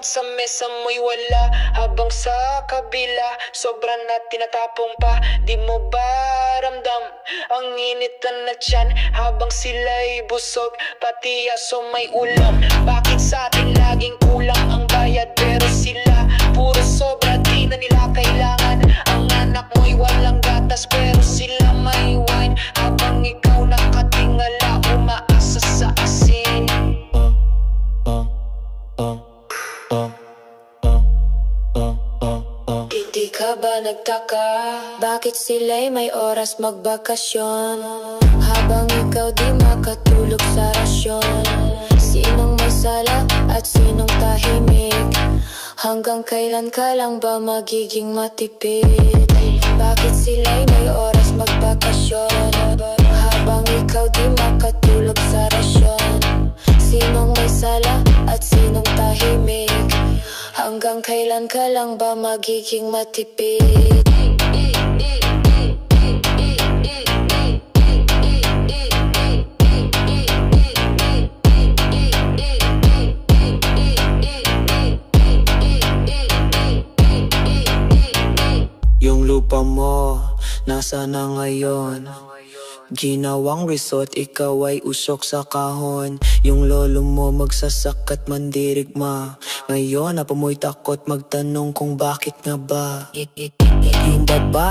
Pag sa mesa mo'y wala, habang sa kabila sobra na tinatapong pa. Di mo ba ramdam ang initan na tiyan habang sila'y busog, pati aso may ulam? Bakit sa atin laging kulang ang bayad pero sila puro sobra, di na nila kailangan? Ang anak mo'y walang gatas pero sila may wine, habang ikaw nakatingala umaasa sa asin. Di ka ba nagtaka bakit sila'y may oras magbakasyon habang ikaw di makatulog sa rasyon? Sinong may sala at sinong tahimik? Hanggang kailan ka lang ba magiging matipid? Bakit sila'y may oras magbakasyon habang ikaw di makatulog sa rasyon? Sinong may sala at sinong tahimik? Hanggang kailan ka lang ba magiging matipid? Yung lupa mo, nasa na ngayon? Ginawang resort, ikaw ay usok sa kahon. Yung lolo mo magsasakat mandirigma. Ngayon napamoy takot magtanong kung bakit nga ba yung baba